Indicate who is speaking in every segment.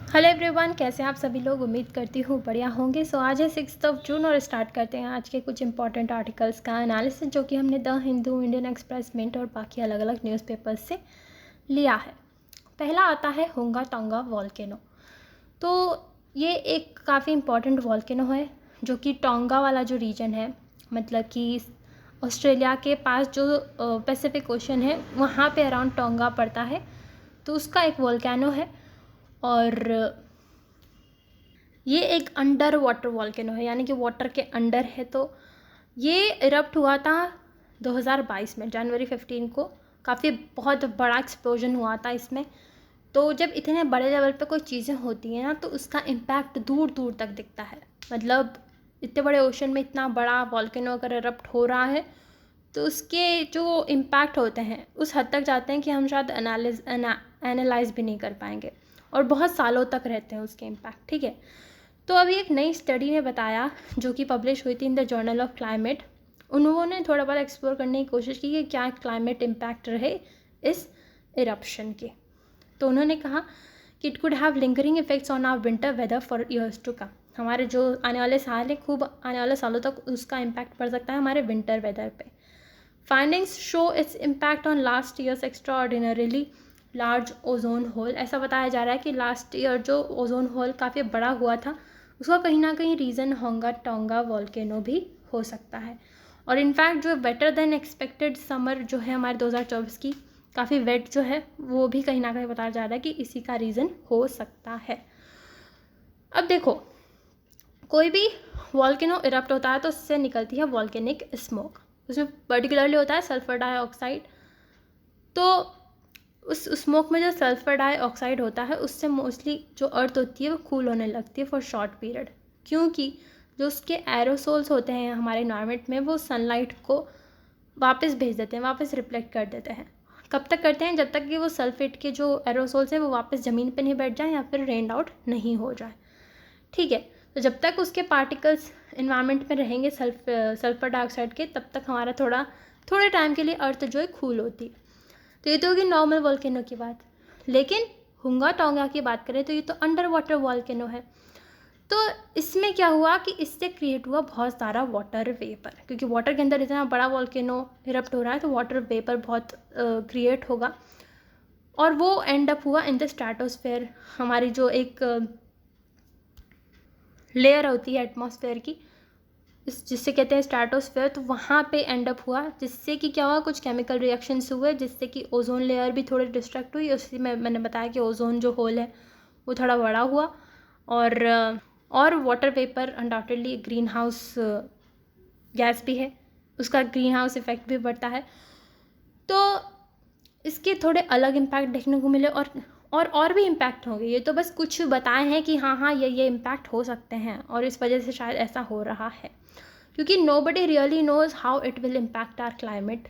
Speaker 1: Hello everyone, कैसे हैं आप सभी लोग। उम्मीद करती हूँ बढ़िया होंगे। सो आज है 6 जून और स्टार्ट करते हैं आज के कुछ इंपॉर्टेंट आर्टिकल्स का एनालिसिस जो कि हमने the Hindu, Indian Express, Mint और बाकी अलग अलग न्यूज़पेपर्स से लिया है। पहला आता है हुंगा टोंगा वॉल्केनो। तो ये एक काफ़ी इम्पॉर्टेंट वॉल्केनो है जो कि टोंगा वाला जो रीजन है, मतलब कि ऑस्ट्रेलिया के पास जो पैसिफिक ओशन है वहाँ पे अराउंड टोंगा पड़ता है, तो उसका एक वॉल्केनो है। और ये एक अंडर वाटर वॉल्केनो है, यानी कि वाटर के अंडर है। तो ये इरप्ट हुआ था 2022 में जनवरी 15 को। काफ़ी बहुत बड़ा एक्सप्लोजन हुआ था इसमें। तो जब इतने बड़े लेवल पे कोई चीज़ें होती हैं ना, तो उसका इम्पैक्ट दूर दूर तक दिखता है। मतलब इतने बड़े ओशन में इतना बड़ा वॉल्केनो अगर इरप्ट हो रहा है तो उसके जो इम्पैक्ट होते हैं उस हद तक जाते हैं कि हम शायद एनालाइज भी नहीं कर पाएंगे, और बहुत सालों तक रहते हैं उसके इम्पैक्ट। ठीक है, तो अभी एक नई स्टडी ने बताया जो कि पब्लिश हुई थी in the journal of climate. उन्होंने थोड़ा बहुत एक्सप्लोर करने की कोशिश की कि क्या क्लाइमेट इम्पैक्ट रहे इस इरप्शन के। तो उन्होंने कहा कि it could have lingering effects on our winter weather for years to come. हमारे जो आने वाले साल हैं, खूब आने वाले सालों तक उसका इम्पैक्ट पड़ सकता है हमारे विंटर वेदर पे। Findings show its impact on last years extra ordinarily large ozone hole. ऐसा बताया जा रहा है कि लास्ट ईयर जो ओजोन होल काफ़ी बड़ा हुआ था, उसका कहीं ना कहीं रीज़न होंगा टोंगा वॉल्केनो भी हो सकता है। और इनफैक्ट जो बेटर देन एक्सपेक्टेड समर जो है हमारे 2024 की, काफ़ी वेट जो है, वो भी कहीं ना कहीं बताया जा रहा है कि इसी का रीज़न हो सकता है। अब देखो, कोई भी वॉल्केनो इरप्ट होता है तो उससे निकलती है वॉल्केनिक स्मोक। उसमें पर्टिकुलरली होता है सल्फर डाइऑक्साइड। तो उस स्मोक में जो सल्फर डाइऑक्साइड होता है उससे मोस्टली जो अर्थ होती है वो कूल होने लगती है फॉर शॉर्ट पीरियड, क्योंकि जो उसके एरोसोल्स होते हैं हमारे इन्वायरमेंट में वो सनलाइट को वापस भेज देते हैं, वापस रिफ्लेक्ट कर देते हैं। कब तक करते हैं? जब तक कि वो सल्फेट के जो एरोसोल्स हैं वो वापस ज़मीन पे नहीं बैठ जाए या फिर रेन आउट नहीं हो जाए। ठीक है, तो जब तक उसके पार्टिकल्स इन्वायरमेंट में रहेंगे सल्फर डाइऑक्साइड के, तब तक हमारा थोड़े टाइम के लिए अर्थ जो है कूल होती है। तो ये तो होगी नॉर्मल वॉल्केनो की बात। लेकिन हुंगा टोंगा की बात करें तो ये तो अंडर वाटर वॉल्केनो है। तो इसमें क्या हुआ कि इससे क्रिएट हुआ बहुत सारा वाटर वेपर, क्योंकि वाटर के अंदर इतना बड़ा वॉल्केनो इरप्ट हो रहा है तो वाटर वेपर बहुत क्रिएट होगा, और वो एंड अप हुआ इन द स्ट्रेटोस्फेयर। हमारी जो एक लेयर होती है एटमॉस्फेयर की, जिससे कहते हैं स्ट्रेटोस्फेयर, तो वहाँ पे एंड अप हुआ, जिससे कि क्या हुआ, कुछ केमिकल रिएक्शंस हुए जिससे कि ओजोन लेयर भी थोड़ी डिस्ट्रैक्ट हुई। उसी में मैंने बताया कि ओजोन जो होल है वो थोड़ा बड़ा हुआ, और water vapour undoubtedly green house gas भी है, उसका ग्रीन हाउस इफेक्ट भी बढ़ता है। तो इसके थोड़े अलग इम्पैक्ट देखने को मिले, और भी इम्पैक्ट होंगे। ये तो बस कुछ बताए हैं कि हाँ ये इम्पैक्ट हो सकते हैं और इस वजह से शायद ऐसा हो रहा है, क्योंकि nobody really knows how it will impact our climate.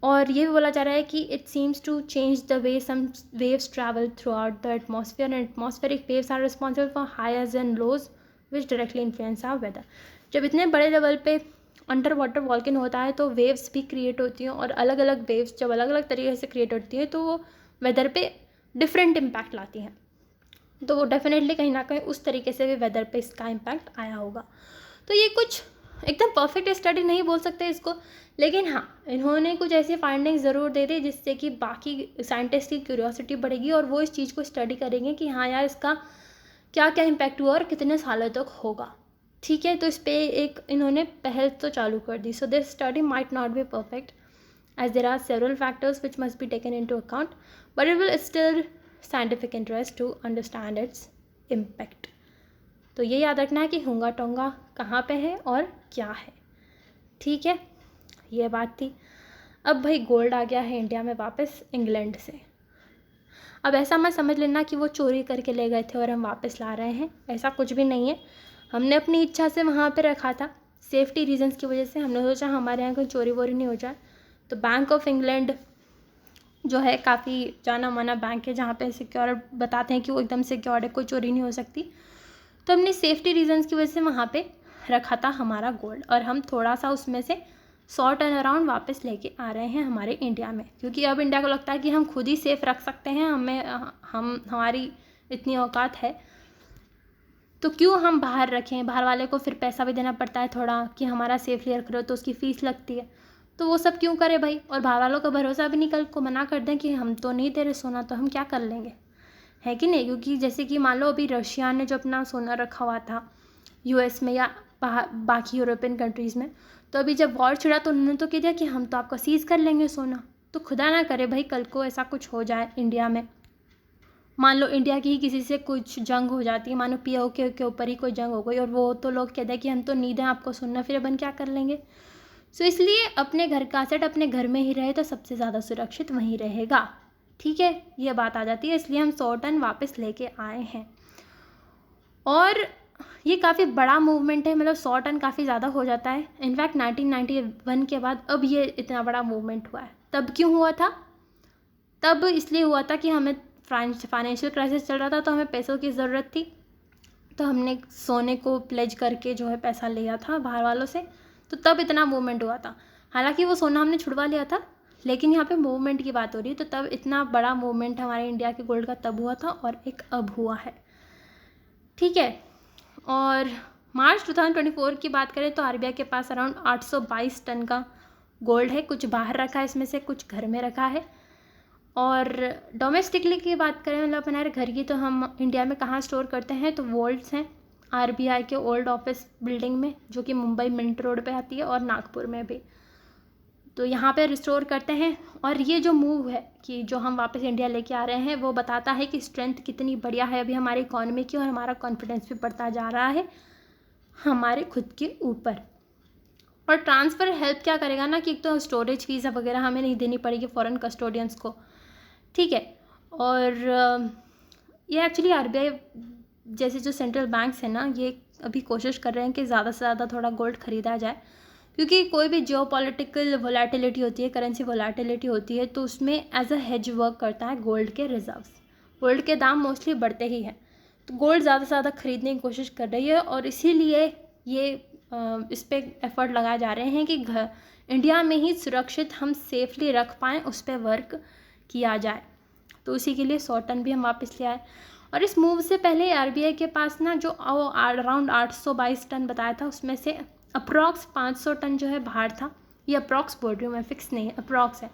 Speaker 1: और ये भी बोला जा रहा है कि it seems to change the way some waves travel throughout the atmosphere, and atmospheric waves are responsible for highs and lows which directly influence our weather. जब इतने बड़े लेवल पे अंडर वाटर वॉल्केन होता है तो वेव्स भी create होती हैं, और अलग अलग वेव्स जब अलग अलग तरीके से क्रिएट होती है तो वो वेदर पे डिफरेंट इम्पैक्ट लाती हैं। तो वो डेफिनेटली कहीं ना कहीं उस तरीके से भी वेदर पे इसका इम्पैक्ट आया होगा। तो ये कुछ एकदम परफेक्ट स्टडी नहीं बोल सकते इसको, लेकिन हाँ, इन्होंने कुछ ऐसी फाइंडिंग्स ज़रूर दे दी जिससे कि बाकी साइंटिस्ट की क्यूरियोसिटी बढ़ेगी और वो इस चीज़ को स्टडी करेंगे कि हाँ यार, इसका क्या क्या इम्पैक्ट हुआ और कितने सालों तक होगा। ठीक है, तो इस पर एक इन्होंने पहल तो चालू कर दी। So this study might not be perfect as there are several factors which must be taken into account, but it will still scientific interest to understand its impact. तो ये याद रखना है कि हुंगा टोंगा कहाँ पे है और क्या है। ठीक है, ये बात थी। अब भाई गोल्ड आ गया है इंडिया में वापस इंग्लैंड से। अब ऐसा मत समझ लेना कि वो चोरी करके ले गए थे और हम वापस ला रहे हैं, ऐसा कुछ भी नहीं है। हमने अपनी इच्छा से वहाँ पे रखा था, सेफ्टी रीजंस की वजह से। हमने सोचा हमारे यहाँ कोई चोरी वोरी नहीं हो जाए। तो बैंक ऑफ इंग्लैंड जो है काफ़ी जाना माना बैंक है, जहाँ पे सिक्योर बताते हैं कि वो एकदम सिक्योर है, कोई चोरी नहीं हो सकती। तो हमने सेफ्टी रीजंस की वजह से वहाँ पे रखा था हमारा गोल्ड, और हम थोड़ा सा उसमें से 100 टन अराउंड वापस लेके आ रहे हैं हमारे इंडिया में, क्योंकि अब इंडिया को लगता है कि हम खुद ही सेफ रख सकते हैं। हमारी इतनी औकात है तो क्यों हम बाहर रखें। बाहर वाले को फिर पैसा भी देना पड़ता है थोड़ा कि हमारा सेफली रख रहे हो, तो उसकी फ़ीस लगती है, तो वो सब क्यों करे भाई। और बाहर वालों का भरोसा भी नहीं, कल को मना कर दें कि हम तो नहीं दे रहे सोना, तो हम क्या कर लेंगे, है कि नहीं। क्योंकि जैसे कि मान लो अभी रशिया ने जो अपना सोना रखा हुआ था यूएस में या बाकी यूरोपियन कंट्रीज़ में, तो अभी जब वॉर छिड़ा तो उन्होंने तो कह दिया कि हम तो आपका सीज़ कर लेंगे सोना। तो खुदा ना करे भाई कल को ऐसा कुछ हो जाए इंडिया में, मान लो इंडिया की ही किसी से कुछ जंग हो जाती है, मानो पीओके के ऊपर ही कोई जंग हो गई और वो तो लोग कहते हैं कि हम तो नहीं दें आपको सोना, फिर अपन क्या कर लेंगे। सो इसलिए अपने घर का सेट अपने घर में ही रहे तो सबसे ज़्यादा सुरक्षित वहीं रहेगा, ठीक है। ये बात आ जाती है, इसलिए हम 100 टन वापस लेके आए हैं। और ये काफ़ी बड़ा मूवमेंट है, मतलब 100 टन काफ़ी ज़्यादा हो जाता है। इनफैक्ट 1991 के बाद अब ये इतना बड़ा मूवमेंट हुआ है। तब क्यों हुआ था? तब इसलिए हुआ था कि हमें फाइनेंशियल क्राइसिस चल रहा था, तो हमें पैसों की ज़रूरत थी, तो हमने सोने को प्लेज करके जो है पैसा लिया था बाहर वालों से, तो तब इतना मूवमेंट हुआ था। हालांकि वो सोना हमने छुड़वा लिया था, लेकिन यहाँ पे मूवमेंट की बात हो रही है, तो तब इतना बड़ा मूवमेंट हमारे इंडिया के गोल्ड का तब हुआ था और एक अब हुआ है, ठीक है। और मार्च 2024 की बात करें तो आरबीआई के पास अराउंड 822 टन का गोल्ड है, कुछ बाहर रखा है इसमें से, कुछ घर में रखा है। और डोमेस्टिकली की बात करें, मतलब हमारे घर की, तो हम इंडिया में कहाँ स्टोर करते हैं, तो वॉल्ट्स हैं आरबीआई के ओल्ड ऑफिस बिल्डिंग में, जो कि मुंबई मिंट रोड पे आती है, और नागपुर में भी, तो यहाँ पे रिस्टोर करते हैं। और ये जो मूव है कि जो हम वापस इंडिया लेके आ रहे हैं, वो बताता है कि स्ट्रेंथ कितनी बढ़िया है अभी हमारी इकॉनमी की, और हमारा कॉन्फिडेंस भी बढ़ता जा रहा है हमारे खुद के ऊपर। और ट्रांसफ़र हेल्प क्या करेगा ना, कि एक तो स्टोरेज फीस वगैरह हमें नहीं देनी पड़ेगी फॉरेन कस्टोडियंस को, ठीक है। और ये एक्चुअली आरबीआई जैसे जो सेंट्रल बैंक्स हैं ना, ये अभी कोशिश कर रहे हैं कि ज़्यादा से ज़्यादा थोड़ा गोल्ड ख़रीदा जाए, क्योंकि कोई भी जियोपॉलिटिकल वोलेटिलिटी होती है, करेंसी वोलेटिलिटी होती है, तो उसमें एज अ हेज वर्क करता है गोल्ड के रिजर्व्स। गोल्ड के दाम मोस्टली बढ़ते ही हैं, तो गोल्ड ज़्यादा से ज़्यादा ख़रीदने की कोशिश कर रही है, और इसीलिए ये इस पर एफ़र्ट लगाए जा रहे हैं कि इंडिया में ही सुरक्षित हम सेफली रख पाएँ, उस पर वर्क किया जाए। तो उसी के लिए 100 टन भी हम वापस ले आए। और इस मूव से पहले आरबीआई के पास ना जो अराउंड 822 टन बताया था, उसमें से अप्रॉक्स 500 टन जो है बाहर था। ये अप्रॉक्स बोल रही हूँ मैं, फिक्स नहीं है, अप्रॉक्स है।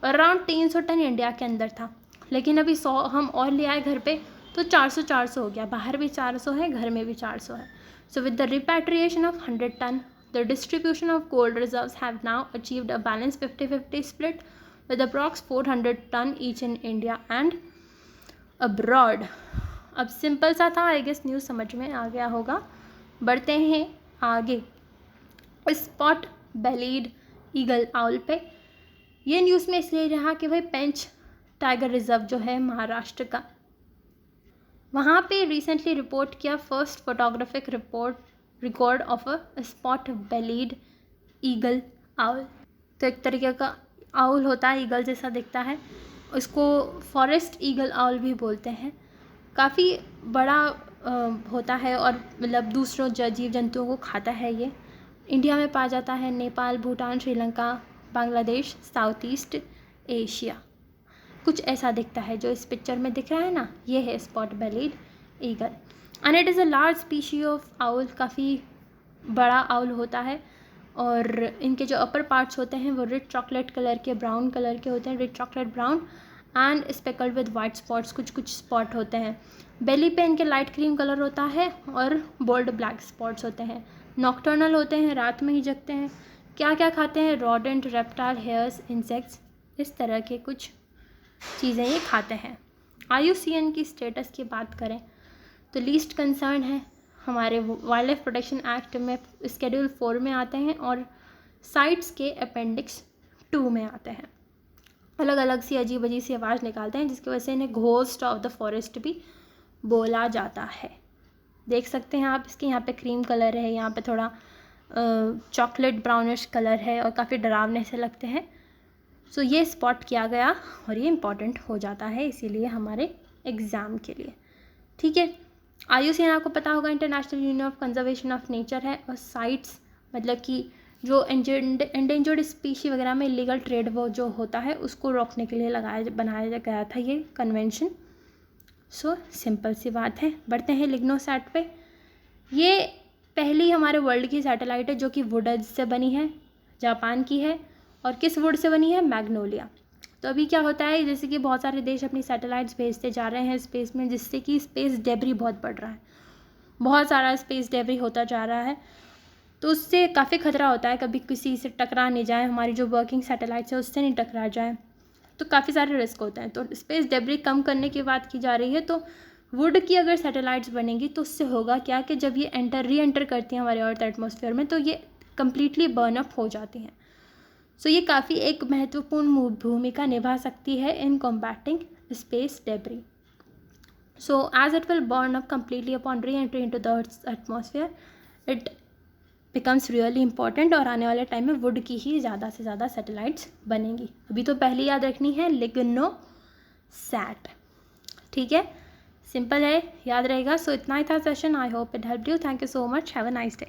Speaker 1: और अराउंड 300 टन इंडिया के अंदर था, लेकिन अभी 100 हम और ले आए घर पे, तो 400 हो गया। बाहर भी 400 है, घर में भी 400 है। So with the repatriation of 100 tonne, the distribution of gold reserves have now achieved a balance 50-50 split with approx 400 tonne each in India and abroad. अब सिंपल सा था, आई गेस न्यूज़ समझ में आ गया होगा। बढ़ते हैं आगे स्पॉट बेलीड ईगल आउल पे। ये न्यूज़ में इसलिए रहा कि भाई पेंच टाइगर रिजर्व जो है महाराष्ट्र का, वहाँ पे रिसेंटली रिपोर्ट किया first photographic record of a spot bellied eagle owl. तो एक तरीके का आउल होता है, ईगल जैसा दिखता है, उसको फॉरेस्ट ईगल आउल भी बोलते हैं। काफ़ी बड़ा होता है और मतलब दूसरों जीव जंतुओं को खाता है। ये इंडिया में पाया जाता है, Nepal, Bhutan, Sri Lanka, Bangladesh, south east Asia. कुछ ऐसा दिखता है जो इस पिक्चर में दिख रहा है ना, ये है spot bellied eagle and it is a large species of owl. काफ़ी बड़ा आउल होता है, और इनके जो अपर पार्ट्स होते हैं वो रिच चॉकलेट कलर के, ब्राउन कलर के होते हैं, rich chocolate brown and speckled with white spots, कुछ कुछ स्पॉट होते हैं। बेली पे इनके लाइट क्रीम कलर होता है और बोल्ड ब्लैक स्पॉट्स होते हैं। नॉक्टर्नल होते हैं, रात में ही जगते हैं। क्या क्या खाते हैं? रॉडेंट, रेप्टाइल, हेयर्स, इंसेक्ट्स, इस तरह के कुछ चीज़ें ये खाते हैं। IUCN की स्टेटस की बात करें तो लीस्ट कंसर्न है, हमारे वाइल्ड लाइफ प्रोटेक्शन एक्ट में स्केड्यूल 4 में आते हैं, और साइट्स के अपेंडिक्स 2 में आते हैं। अलग अलग सी अजीब अजीब सी आवाज़ निकालते हैं, जिसकी वजह से इन्हें घोस्ट ऑफ द फॉरेस्ट भी बोला जाता है। देख सकते हैं आप, इसके यहाँ पे क्रीम कलर है, यहाँ पे थोड़ा चॉकलेट ब्राउनिश कलर है, और काफ़ी डरावने से लगते हैं। सो ये स्पॉट किया गया, और ये इम्पॉर्टेंट हो जाता है इसीलिए हमारे एग्ज़ाम के लिए, ठीक है। IUCN आपको पता होगा international union of conservation of nature है, और साइट्स मतलब कि जो एंडेंजर्ड स्पीशी वगैरह में इलीगल ट्रेड वो जो होता है उसको रोकने के लिए बनाया गया था ये कन्वेंशन। सो सिंपल सी बात है। बढ़ते हैं लिग्नोसैट पे। ये पहली हमारे वर्ल्ड की सैटेलाइट है जो कि वुड से बनी है, जापान की है। और किस वुड से बनी है? मैग्नोलिया। तो अभी क्या होता है, जैसे कि बहुत सारे देश अपनी सैटेलाइट्स भेजते जा रहे हैं स्पेस में, जिससे कि स्पेस डेब्री बहुत बढ़ रहा है, बहुत सारा स्पेस डेब्री होता जा रहा है। तो उससे काफ़ी खतरा होता है, कभी किसी से टकरा नहीं जाए, हमारी जो वर्किंग सैटेलाइट्स है उससे नहीं टकरा जाए, तो काफ़ी सारे रिस्क होते हैं। तो स्पेस डेब्री कम करने की बात की जा रही है। तो वुड की अगर सैटेलाइट्स बनेंगी तो उससे होगा क्या कि जब ये री एंटर करती हैं हमारे अर्थ एटमॉस्फेयर में, तो ये कम्प्लीटली बर्न अप हो जाती हैं। सो ये काफ़ी एक महत्वपूर्ण भूमिका निभा सकती है in combating space debris. So as it will burn up completely upon reentry into the earth's atmosphere, it becomes really important. और आने वाले टाइम में वुड की ही ज़्यादा से ज़्यादा सैटेलाइट्स बनेंगी। अभी तो पहले याद रखनी है लिग्नोसैट, ठीक है, सिंपल है, याद रहेगा। सो इतना ही था session. I hope it helped you. Thank you so much. Have a nice day.